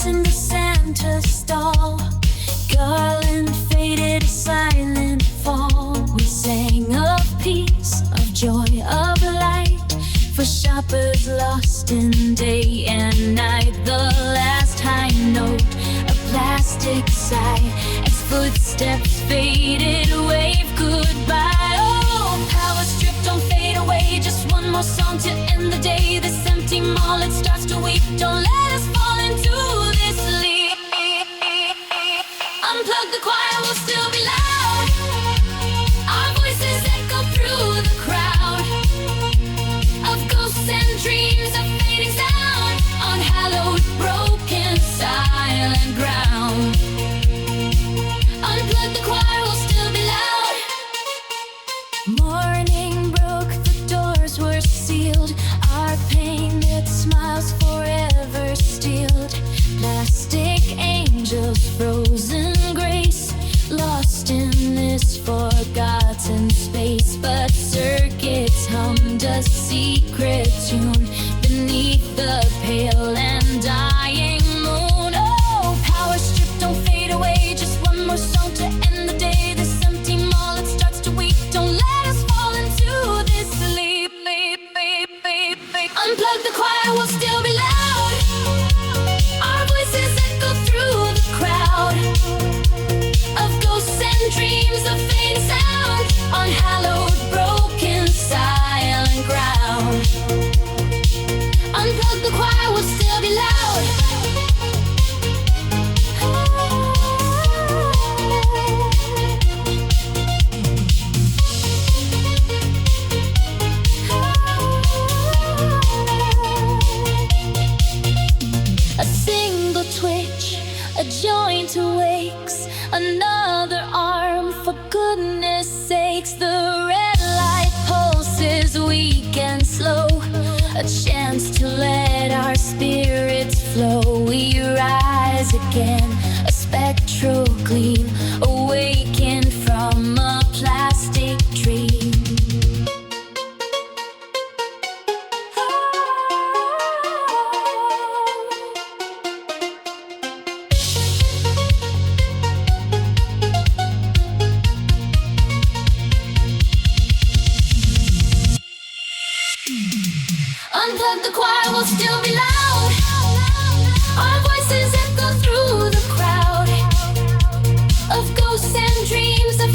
in the Santa stall. Garland faded, a silent fall. We sang of peace, of joy, of light, for shoppers lost in day and night. The last high note, a plastic sigh, as footsteps faded, wave goodbye. Oh, power strip, don't fade away. Just one more song to end the day. This empty mall, it starts to weep. Don't let us fall into this sleep. Unplug the choir, will still be loud. Our voices echo through the crowd of ghosts and dreams, of fading sound on hallowed, broken, silent ground. Unplug the choir, will still be loud. Morning broke, the doors were sealed. Our painted smiles forever steeled. Plastic angels, frozen grace, lost in this forgotten space. But circuits hummed a secret tune beneath the pale and dying moon. Oh, power strip, don't fade away. Just one more song to end the day. This empty mall, it starts to weep. Don't let us fall into this sleep. Unplug the choir, will still be loud. Our voices echo through the crowd of ghosts and dreams, of fading sound on hallowed, broken, silent ground. Unplug the choir, will still be loud. A single twitch, a joint awakes, another arm, for goodness sakes. The red light pulses weak and slow, a chance to let our spirits flow. We rise again, a spectral gleam, awakened from a plastic dream. Unplug the choir, will still be loud. Our voices echo through the crowd of ghosts and dreams, of